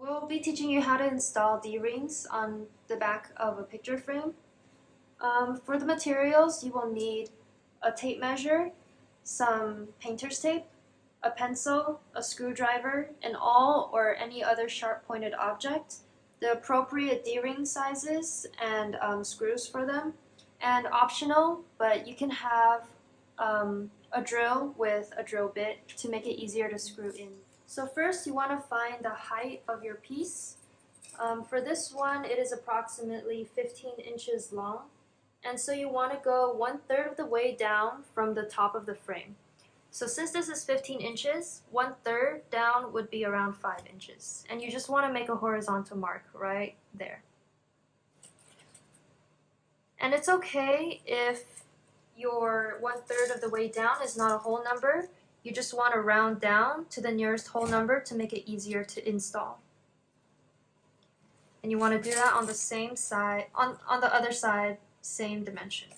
We'll be teaching you how to install D-rings on the back of a picture frame. For the materials, you will need a tape measure, some painter's tape, a pencil, a screwdriver, an awl or any other sharp-pointed object, the appropriate D-ring sizes and screws for them, and optional, but you can have a drill with a drill bit to make it easier to screw in. So first you want to find the height of your piece. For this one, it is approximately 15 inches long. And so you want to go 1/3 of the way down from the top of the frame. So since this is 15 inches, 1/3 down would be around 5 inches. And you just want to make a horizontal mark right there. And it's okay if your 1/3 of the way down is not a whole number. You just want to round down to the nearest whole number to make it easier to install. And you want to do that on the same side, on the other side, same dimension.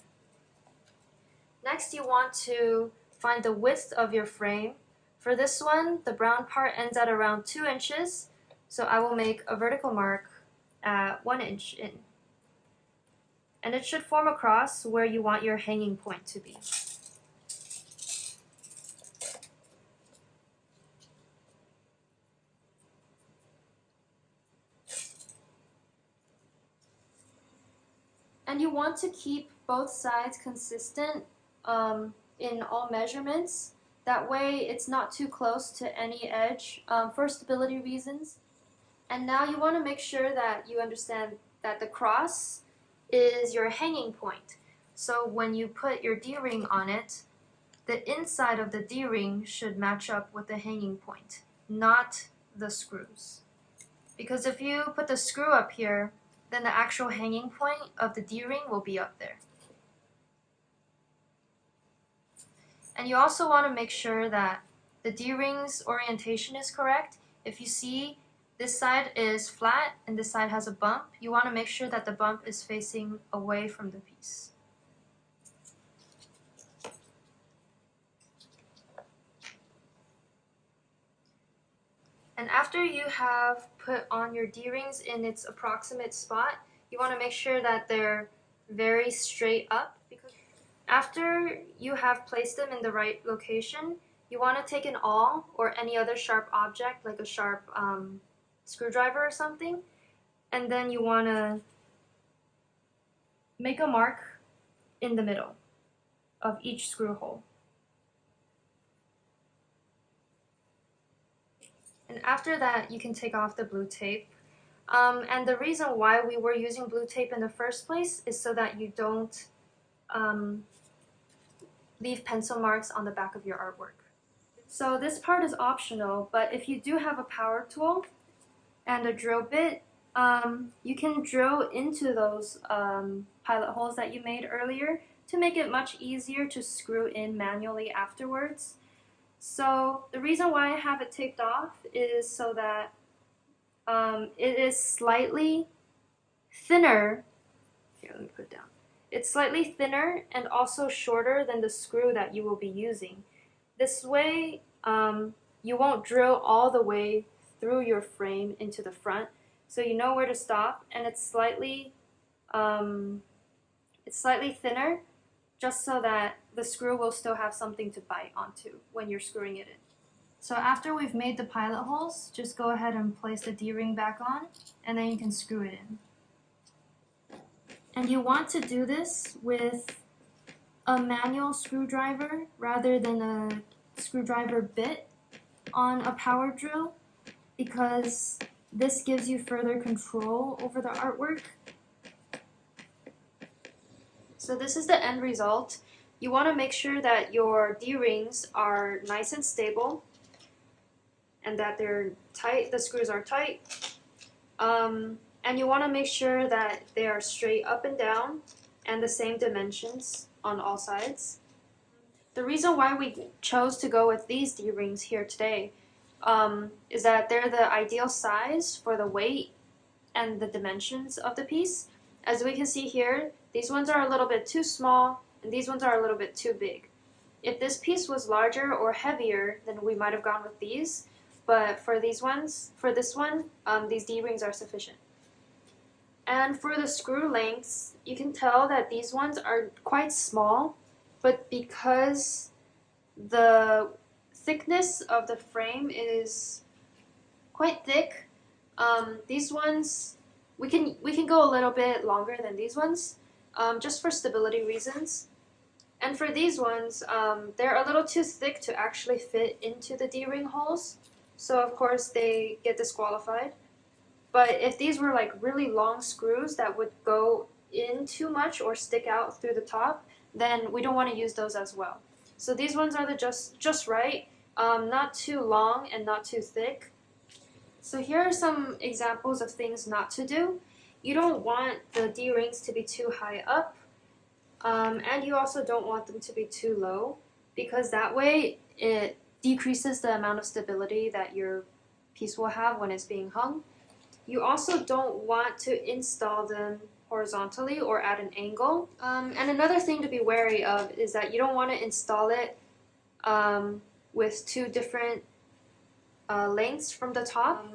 Next, you want to find the width of your frame. For this one, the brown part ends at around 2 inches, so I will make a vertical mark at 1 inch in. And it should form a cross where you want your hanging point to be. And you want to keep both sides consistent in all measurements. That way it's not too close to any edge for stability reasons. And now you want to make sure that you understand that the cross is your hanging point. So when you put your D-ring on it, the inside of the D-ring should match up with the hanging point, not the screws. Because if you put the screw up here, then the actual hanging point of the D-ring will be up there. And you also want to make sure that the D-ring's orientation is correct. If you see this side is flat and this side has a bump, you want to make sure that the bump is facing away from the piece. And after you have put on your D-rings in its approximate spot, you want to make sure that they're very straight up. Because after you have placed them in the right location, you want to take an awl or any other sharp object like a sharp screwdriver or something, and then you want to make a mark in the middle of each screw hole. And after that, you can take off the blue tape. And the reason why we were using blue tape in the first place is so that you don't leave pencil marks on the back of your artwork. So this part is optional, but if you do have a power tool and a drill bit, you can drill into those pilot holes that you made earlier to make it much easier to screw in manually afterwards. So the reason why I have it taped off is so that it is slightly thinner. Here, let me put it down. It's slightly thinner and also shorter than the screw that you will be using. This way, you won't drill all the way through your frame into the front, so you know where to stop, and it's slightly thinner, just so that the screw will still have something to bite onto when you're screwing it in. So after we've made the pilot holes, just go ahead and place the D-ring back on, and then you can screw it in. And you want to do this with a manual screwdriver rather than a screwdriver bit on a power drill, because this gives you further control over the artwork. So this is the end result. You want to make sure that your D-rings are nice and stable and that they're tight, the screws are tight. And you want to make sure that they are straight up and down and the same dimensions on all sides. The reason why we chose to go with these D-rings here today is that they're the ideal size for the weight and the dimensions of the piece. As we can see here, these ones are a little bit too small and these ones are a little bit too big. If this piece was larger or heavier, then we might have gone with these, but for this one, these D-rings are sufficient. And for the screw lengths, you can tell that these ones are quite small, but because the thickness of the frame is quite thick, these ones, we can go a little bit longer than these ones, just for stability reasons. And for these ones, they're a little too thick to actually fit into the D-ring holes, so of course they get disqualified. But if these were like really long screws that would go in too much or stick out through the top, then we don't want to use those as well. So these ones are the just right, not too long and not too thick. So here are some examples of things not to do. You don't want the D-rings to be too high up, and you also don't want them to be too low, because that way it decreases the amount of stability that your piece will have when it's being hung. You also don't want to install them horizontally or at an angle. And another thing to be wary of is that you don't want to install it with two different lengths from the top.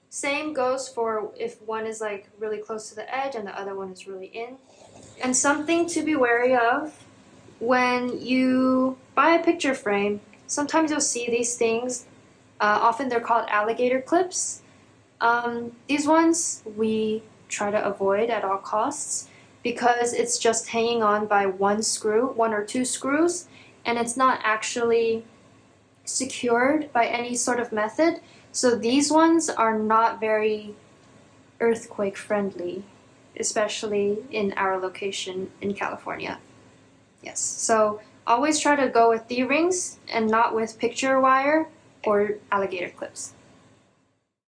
Same goes for if one is like really close to the edge and the other one is really in. And something to be wary of when you buy a picture frame, sometimes you'll see these things, often they're called alligator clips. These ones we try to avoid at all costs because it's just hanging on by one or two screws, and it's not actually secured by any sort of method. So these ones are not very earthquake friendly, especially in our location in California. Yes, so always try to go with D-rings and not with picture wire or alligator clips.